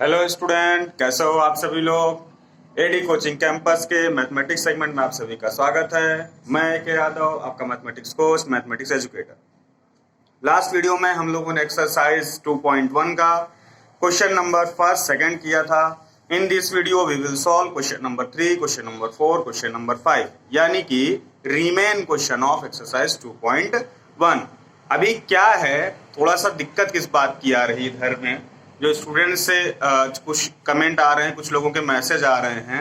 Hello student, कैसे हो आप सभी लोग। एडी कोचिंग कैंपस के मैथमेटिक्स सेगमेंट में आप सभी का स्वागत है। मैं के यादव, आपका mathematics coach, mathematics educator. Last video में हम लोगों ने एक्सरसाइज 2.1 का क्वेश्चन नंबर फर्स्ट सेकंड किया था। In this video we will solve question number 3, question number 4, question number 5, यानी कि रिमेन क्वेश्चन ऑफ एक्सरसाइज 2.1। अभी क्या है, थोड़ा सा दिक्कत किस बात की आ रही है इधर में, जो स्टूडेंट से कुछ कमेंट आ रहे हैं, कुछ लोगों के मैसेज आ रहे हैं।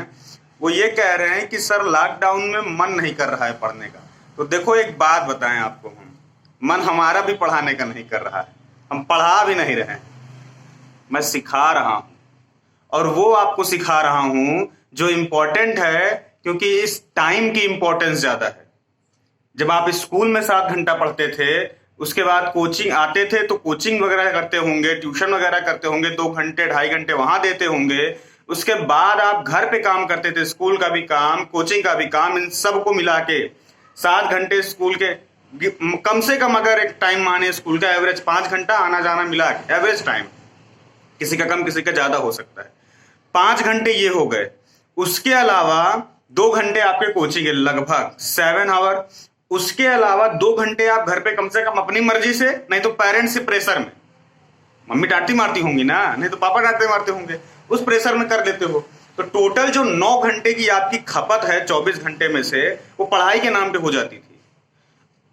वो ये कह रहे हैं कि सर लॉकडाउन में मन नहीं कर रहा है पढ़ने का। तो देखो एक बात बताएं आपको, हम मन हमारा भी पढ़ाने का नहीं कर रहा है, हम पढ़ा भी नहीं रहे हैं, मैं सिखा रहा हूं। और वो आपको सिखा रहा हूं जो इम्पोर्टेंट है, क्योंकि इस टाइम की इंपॉर्टेंस ज्यादा है। जब आप स्कूल में 7 घंटा पढ़ते थे, उसके बाद कोचिंग आते थे तो कोचिंग वगैरह करते होंगे, ट्यूशन वगैरह करते होंगे, 2 घंटे 2.5 घंटे वहां देते होंगे। उसके बाद आप घर पे काम करते थे, स्कूल का भी काम, कोचिंग का भी काम, इन सबको मिला के 7 घंटे स्कूल के, कम से कम अगर एक टाइम माने स्कूल का एवरेज 5 घंटा आना जाना मिला के एवरेज टाइम, किसी का कम किसी का ज्यादा हो सकता है। 5 घंटे ये हो गए। उसके अलावा 2 घंटे आपके कोचिंग है, लगभग 7 आवर। उसके अलावा 2 घंटे आप घर पे कम से कम अपनी मर्जी से, नहीं तो पेरेंट्स के प्रेशर में, मम्मी डांटी मारती होंगी ना, नहीं तो पापा डांटते मारते होंगे, उस प्रेशर में कर लेते हो। तो टोटल जो 9 घंटे की आपकी खपत है 24 घंटे में से, वो पढ़ाई के नाम पे हो जाती थी।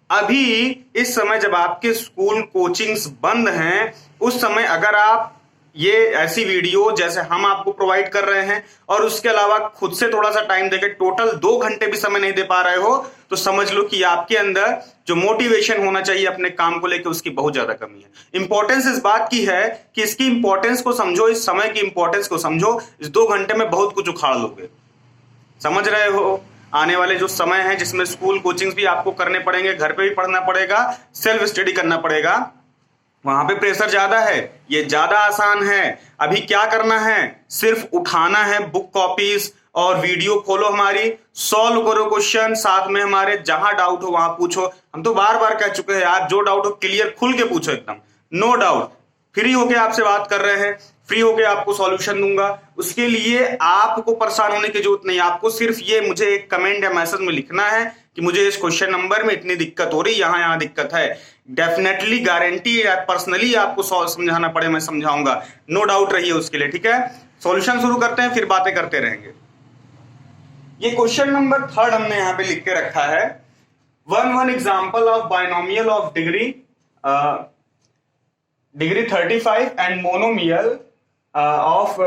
अभी इस समय जब आपके स्कूल कोचिंग्स बंद हैं, उस समय अगर आप ये ऐसी वीडियो जैसे हम आपको प्रोवाइड कर रहे हैं और उसके अलावा खुद से थोड़ा सा टाइम देके टोटल 2 घंटे भी समय नहीं दे पा रहे हो, तो समझ लो कि आपके अंदर जो मोटिवेशन होना चाहिए अपने काम को लेकर, उसकी बहुत ज्यादा कमी है। इंपॉर्टेंस इस बात की है कि इसकी इंपॉर्टेंस को समझो, इस समय की इंपॉर्टेंस को समझो। इस 2 घंटे में बहुत कुछ उखाड़ लोगे, समझ रहे हो। आने वाले जो समय है जिसमें स्कूल कोचिंग्स भी आपको करने पड़ेंगे, घर पे भी पढ़ना पड़ेगा, सेल्फ स्टडी करना पड़ेगा, वहां पे प्रेशर ज्यादा है। ये ज्यादा आसान है। अभी क्या करना है, सिर्फ उठाना है बुक कॉपीज और वीडियो खोलो हमारी, सॉल्व करो क्वेश्चन, साथ में हमारे जहां डाउट हो वहां पूछो। हम तो बार बार कह चुके हैं यार, जो डाउट हो क्लियर खुल के पूछो, एकदम नो डाउट। फ्री होके आपसे बात कर रहे हैं, फ्री होके आपको सॉल्यूशन दूंगा। उसके लिए आपको परेशान होने की जरूरत नहीं। आपको सिर्फ ये मुझे एक कमेंट या मैसेज में लिखना है कि मुझे इस क्वेश्चन नंबर में इतनी दिक्कत हो रही, यहां यहां दिक्कत है। डेफिनेटली गारंटी पर्सनली आपको समझाना पड़े, मैं समझाऊंगा, नो डाउट रहिए उसके लिए, ठीक है। सॉल्यूशन शुरू करते हैं, फिर बातें करते रहेंगे। ये क्वेश्चन नंबर 3 हमने यहां पे लिख के रखा है। One example of binomial of degree 35 and monomial of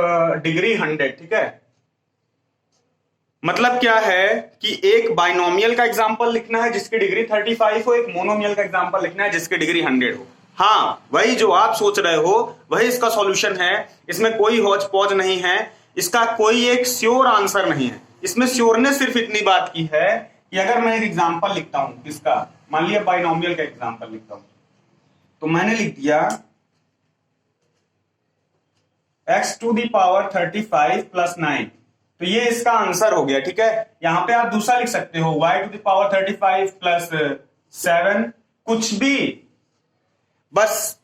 degree 100, ठीक है। मतलब क्या है कि एक बाइनोमियल का एग्जांपल लिखना है जिसकी डिग्री 35 हो, एक मोनोमियल का एग्जांपल लिखना है जिसकी डिग्री 100 हो। हाँ, वही जो आप सोच रहे हो वही इसका सॉल्यूशन है। इसमें कोई हौच पौच नहीं है, इसका कोई एक श्योर आंसर नहीं है। इसमें श्योरनेस सिर्फ इतनी बात की है कि अगर मैं एक एग्जांपल लिखता हूं इसका, मान लिया बाइनोमियल का एग्जांपल लिखता हूं, तो मैंने लिख दिया x to the power 35 plus 9, तो ये इसका आंसर हो गया, ठीक है। यहां पे आप दूसरा लिख सकते हो y to the power 35 plus 7, कुछ भी, बस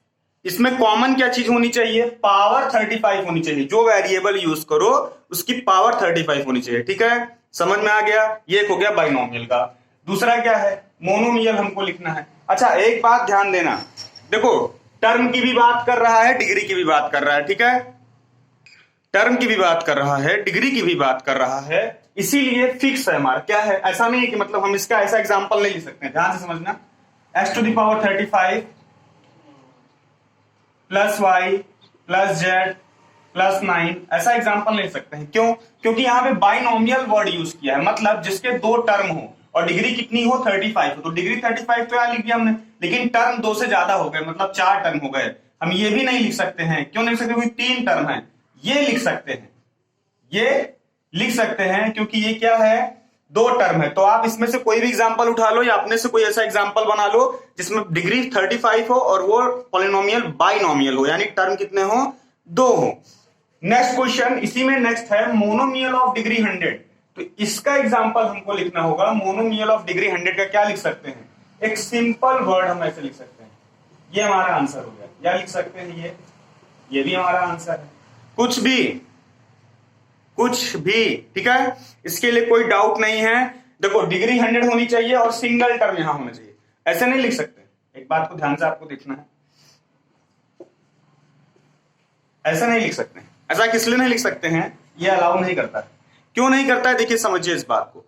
इसमें कॉमन क्या चीज होनी चाहिए, पावर 35 होनी चाहिए। जो वेरिएबल यूज करो उसकी पावर 35 होनी चाहिए, ठीक है। समझ में आ गया। ये हो गया बाइनोमियल का। दूसरा क्या है, मोनोमियल हमको लिखना है। अच्छा, एक बात ध्यान देना, देखो टर्म की भी बात कर रहा है, डिग्री की भी बात कर रहा है, ठीक है। टर्म की भी बात कर रहा है, डिग्री की भी बात कर रहा है, इसीलिए फिक्स है हमारा। क्या है, ऐसा नहीं है कि मतलब हम इसका ऐसा एग्जांपल नहीं लिख सकते। ध्यान से समझना, x to the power 35 plus y plus z plus 9, ऐसा एग्जांपल ले सकते हैं। क्यों? क्योंकि यहां पे बाइनोमियल वर्ड यूज किया है, मतलब जिसके 2 टर्म हो और डिग्री कितनी हो, 35 हो। तो डिग्री 35 तो यहां लिख दिया हमने, लेकिन टर्म 2 से ज्यादा हो गए, मतलब 4 टर्म हो गए। हम ये भी नहीं लिख सकते हैं। क्यों नहीं लिख सकते? क्योंकि 3 टर्म है। ये लिख सकते हैं, ये लिख सकते हैं, क्योंकि ये क्या है, 2 टर्म है। तो आप इसमें से कोई भी एग्जांपल उठा लो या अपने से कोई ऐसा एग्जांपल बना लो जिसमें डिग्री 35 हो और वो पॉलिनोमियल बाइनोमियल हो, यानी टर्म कितने हो, 2 हो। नेक्स्ट क्वेश्चन इसी में नेक्स्ट है, मोनोमियल ऑफ डिग्री 100। तो इसका एग्जांपल हमको लिखना होगा। मोनोमियल ऑफ डिग्री 100 का क्या लिख सकते हैं, एक सिंपल वर्ड हम ऐसे लिख सकते हैं, ये हमारा आंसर हो गया। या लिख सकते हैं ये भी हमारा आंसर है। कुछ भी, ठीक है, इसके लिए कोई डाउट नहीं है। देखो डिग्री 100 होनी चाहिए और सिंगल टर्म यहां होना चाहिए, ऐसे नहीं लिख सकते। एक बात को ध्यान से आपको देखना है, ऐसा नहीं लिख सकते। ऐसा किस लिए नहीं लिख सकते हैं, ये अलाउ नहीं करता है। क्यों नहीं करता है, देखिए समझिए इस बात को।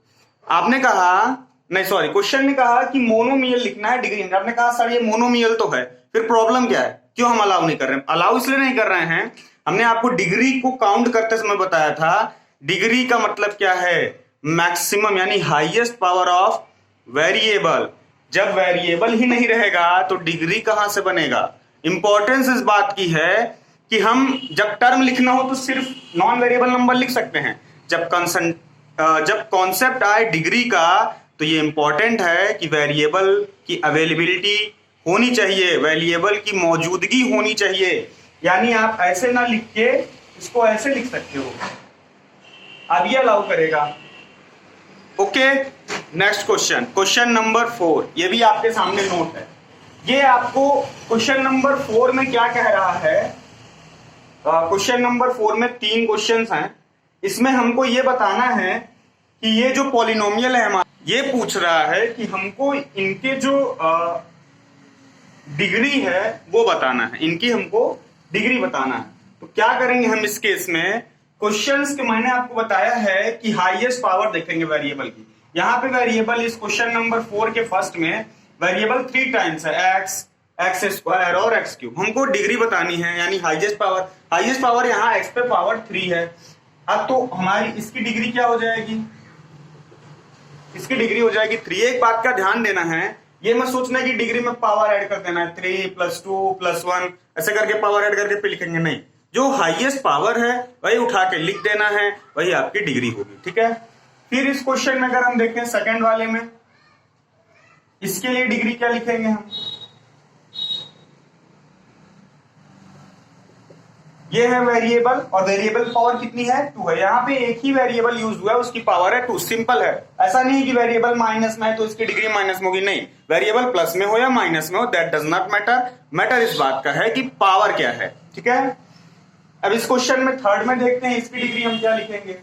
आपने कहा, नहीं सॉरी, क्वेश्चन ने कहा कि मोनोमियल लिखना है डिग्री 100। आपने कहा सर ये मोनोमियल तो है, फिर प्रॉब्लम क्या है, क्यों हम अलाउ नहीं कर रहे हैं? अलाउ इसलिए नहीं कर रहे हैं, हमने आपको डिग्री को काउंट करते समय बताया था, डिग्री का मतलब क्या है, मैक्सिमम यानी हाईएस्ट पावर ऑफ वेरिएबल। जब वेरिएबल ही नहीं रहेगा तो डिग्री कहां से बनेगा? इंपॉर्टेंस इस बात की है कि हम जब टर्म लिखना हो तो सिर्फ नॉन वेरिएबल नंबर लिख सकते हैं। जब कॉन्सेप्ट आए डिग्री का तो ये इंपॉर्टेंट है कि वेरिएबल की अवेलेबिलिटी होनी चाहिए, वेरिएबल की मौजूदगी होनी चाहिए। यानी आप ऐसे ना लिख के इसको ऐसे लिख सकते हो, अब ये अलाउ करेगा। Okay, next question, question number 4, ये भी आपके सामने नोट है। ये आपको क्वेश्चन नंबर 4 में क्या कह रहा है, क्वेश्चन नंबर 4 में 3 क्वेश्चंस हैं। इसमें हमको ये बताना है कि ये जो पॉलिनोमियल है हमारा, ये पूछ रहा है कि हमको इनके जो डिग्री है वो बताना है, इनकी हमको डिग्री बताना है। तो क्या करेंगे हम इस केस में, क्वेश्चंस के मैंने आपको बताया है कि हाईएस्ट पावर देखेंगे वेरिएबल की। यहां पे वेरिएबल इस क्वेश्चन नंबर 4 के फर्स्ट में वेरिएबल 3 टाइम्स है, एक्स स्क्वायर और एक्स क्यूब। हमको डिग्री बतानी है, यानी हाईएस्ट पावर यहाँ एक्स पे पावर 3 है। अब तो हमारी इसकी डिग्री क्या हो जाएगी, इसकी डिग्री हो जाएगी 3। एक बात का ध्यान देना है, ये मत सोचना कि डिग्री में पावर ऐड कर देना है, 3 + 2 + 1 ऐसे करके पावर ऐड करके पे लिखेंगे, नहीं। जो हाईएस्ट पावर है वही उठा के लिख देना है, वही आपकी डिग्री होगी, ठीक है। फिर इस क्वेश्चन में अगर हम देखें सेकंड वाले में, इसके लिए डिग्री क्या लिखेंगे हम, ये है वेरिएबल और वेरिएबल पावर कितनी है, 2 है। यहाँ पे एक ही वेरिएबल यूज हुआ है, उसकी पावर है 2, सिंपल है। ऐसा नहीं कि वेरिएबल माइनस में है तो इसकी डिग्री माइनस में होगी, नहीं। वेरिएबल प्लस में हो या माइनस में हो, that does not matter. Matter इस बात का है कि पावर क्या है, ठीक है। अब इस क्वेश्चन में थर्ड में देखते हैं, इसकी डिग्री हम क्या लिखेंगे,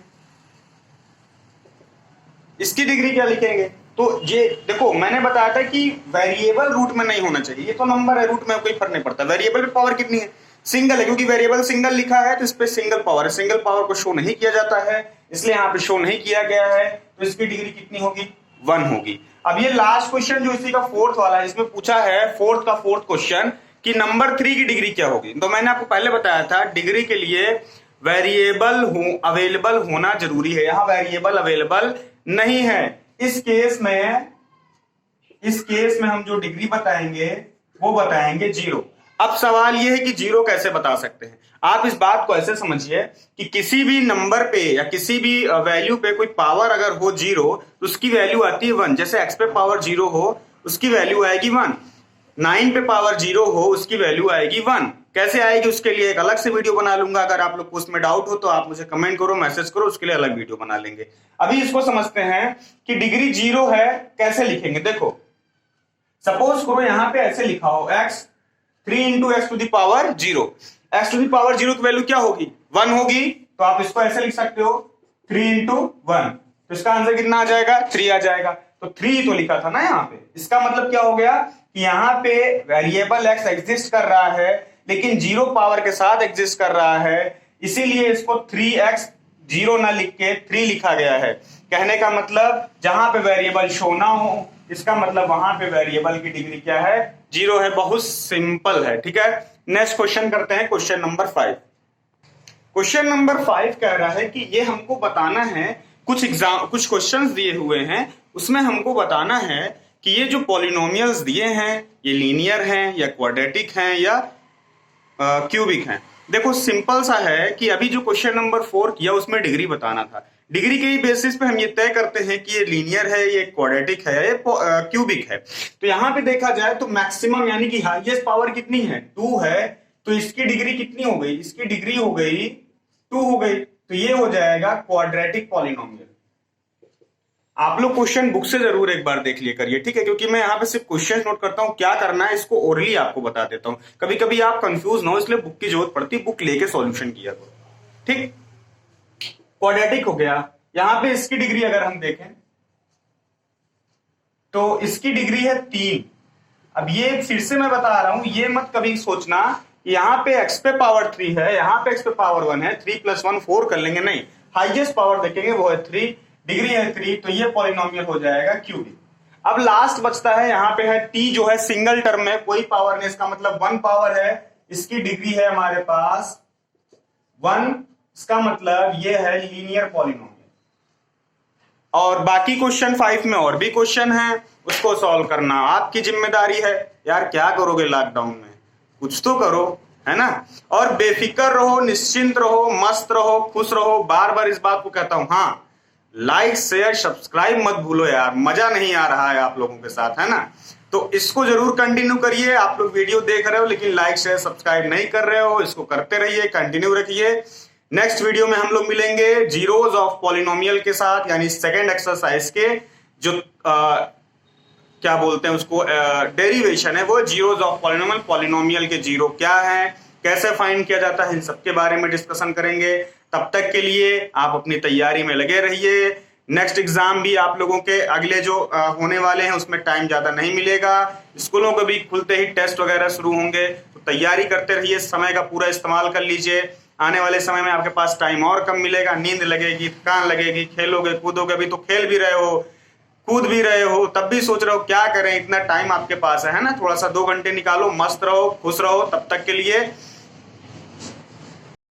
इसकी डिग्री क्या लिखेंगे। तो ये देखो मैंने बताया था कि वेरिएबल रूट में नहीं होना चाहिए, ये तो नंबर है, रूट में कोई फर्क नहीं पड़ता। वेरिएबल पे पावर कितनी है, सिंगल है, क्योंकि वेरिएबल सिंगल लिखा है तो इस पे सिंगल पावर है। सिंगल पावर को शो नहीं किया जाता है, इसलिए यहाँ पे शो नहीं किया गया है, तो इसकी डिग्री कितनी होगी, 1 होगी। अब ये लास्ट क्वेश्चन जो इसी का 4th वाला है, इसमें पूछा है 4th का 4th क्वेश्चन कि नंबर 3 की डिग्री क्या होगी। तो मैंने आपको पहले बताया था डिग्री के लिए वेरिएबल अवेलेबल होना जरूरी है, यहाँ वेरिएबल अवेलेबल नहीं है। इस केस में हम जो डिग्री बताएंगे वो बताएंगे 0। अब सवाल यह है कि 0 कैसे बता सकते हैं। आप इस बात को ऐसे समझिए कि किसी भी नंबर पे या किसी भी वैल्यू पे कोई पावर अगर हो 0 तो उसकी वैल्यू आती है 1। जैसे x पे पावर 0 हो उसकी वैल्यू आएगी 1, 9 पे पावर 0 हो उसकी वैल्यू आएगी 1। कैसे आएगी उसके लिए एक अलग से वीडियो बना लूंगा। अगर आप लोग को उसमें डाउट हो तो आप मुझे कमेंट करो, मैसेज करो, उसके लिए अलग वीडियो बना लेंगे। अभी इसको समझते हैं कि डिग्री 0 है, कैसे लिखेंगे। देखो सपोज करो यहां पे ऐसे लिखा हो x 3 × x⁴ 0। x⁴ 0 की वैल्यू क्या होगी, 1 होगी। तो आप इसको ऐसे लिख सकते हो 3 × 1, तो इसका आंसर कितना आ जाएगा, 3 आ जाएगा। तो 3 तो लिखा था ना यहाँ पे। इसका मतलब क्या हो गया कि यहाँ पे वेरिएबल x एग्जिस्ट कर रहा है लेकिन 0 पावर के साथ एग्जिस्ट कर रहा है, इसीलिए इसको 3x 0 ना लिख के 3 लिखा गया है। कहने का मतलब जहां पे वेरिएबल शो ना हो, इसका मतलब वहां पे वेरिएबल की डिग्री क्या है, 0 है। बहुत सिंपल है, ठीक है। नेक्स्ट क्वेश्चन करते हैं, क्वेश्चन नंबर 5। क्वेश्चन नंबर 5 कह रहा है कि ये हमको बताना है, कुछ क्वेश्चंस दिए हुए हैं, उसमें हमको बताना है कि ये जो पॉलिनोमियल्स दिए हैं ये लीनियर हैं या क्वाड्रेटिक हैं या क्यूबिक हैं। देखो सिंपल सा है कि अभी जो क्वेश्चन नंबर 4 किया उसमें डिग्री बताना था। डिग्री के ही बेसिस पे हम ये तय करते हैं कि ये लीनियर है, ये क्वाड्रेटिक है, ये क्यूबिक है। तो यहाँ पे देखा जाए तो मैक्सिमम यानी कि हाईएस्ट पावर कितनी है, 2 है। तो इसकी डिग्री कितनी हो गई, इसकी डिग्री हो गई 2 हो गई। तो ये हो जाएगा क्वाड्रेटिक पॉलिनोमियल। आप लोग क्वेश्चन बुक से जरूर एक बार देख लिया करिए, ठीक है, क्योंकि मैं यहाँ पे सिर्फ क्वेश्चन नोट करता हूँ, क्या करना है इसको ओरली आपको बता देता हूँ। कभी कभी आप कंफ्यूज ना हो इसलिए बुक की जरूरत पड़ती है, बुक लेके सॉल्यूशन किया करो। ठीक, क्वाड्रेटिक हो गया। यहां पे इसकी डिग्री अगर हम देखें तो इसकी डिग्री है 3। अब ये फिर से मैं बता रहा हूं, ये मत कभी सोचना यहां पे x पे पावर 3 है, यहां पे x पे पावर 1 है, 3 + 1 4 कर लेंगे, नहीं, हाईएस्ट पावर देखेंगे वो है 3, डिग्री है 3, तो ये पॉलिनोमियल हो जाएगा क्यूबी। अब लास्ट बचता है, यहां पे है t जो है सिंगल टर्म में, कोई पावर नहीं, इसका मतलब 1 पावर है, इसकी डिग्री है हमारे पास 1, इसका मतलब ये है लीनियर पॉलिनोमियल। और बाकी क्वेश्चन 5 में और भी क्वेश्चन है, उसको सॉल्व करना आपकी जिम्मेदारी है। यार क्या करोगे लॉकडाउन में, कुछ तो करो, है ना। और बेफिक्र रहो, निश्चिंत रहो, मस्त रहो, खुश रहो। बार बार इस बात को कहता हूं, हाँ लाइक शेयर सब्सक्राइब मत भूलो यार, मजा नहीं आ रहा है आप लोगों के साथ, है ना। तो इसको जरूर कंटिन्यू करिए। आप लोग वीडियो देख रहे हो लेकिन लाइक शेयर सब्सक्राइब नहीं कर रहे हो, इसको करते रहिए, कंटिन्यू रखिए। नेक्स्ट वीडियो में हम लोग मिलेंगे जीरोज ऑफ पॉलिनोमियल के साथ, यानी सेकेंड एक्सरसाइज के जो क्या बोलते हैं उसको, डेरिवेशन है, वो जीरोज ऑफ पॉलिनोमियल, पॉलिनोमियल के जीरो क्या है, कैसे फाइंड किया जाता है, इन सबके बारे में डिस्कशन करेंगे। तब तक के लिए आप अपनी तैयारी में लगे रहिए। नेक्स्ट एग्जाम भी आप लोगों के अगले जो होने वाले हैं उसमें टाइम ज्यादा नहीं मिलेगा, स्कूलों को भी खुलते ही टेस्ट वगैरह शुरू होंगे, तो तैयारी करते रहिए, समय का पूरा इस्तेमाल कर लीजिए। आने वाले समय में आपके पास टाइम और कम मिलेगा, नींद लगेगी, थकान लगेगी, खेलोगे कूदोगे, अभी तो खेल भी रहे हो, कूद भी रहे हो, तब भी सोच रहे हो क्या करें, इतना टाइम आपके पास है ना, थोड़ा सा 2 घंटे निकालो, मस्त रहो, खुश रहो। तब तक के लिए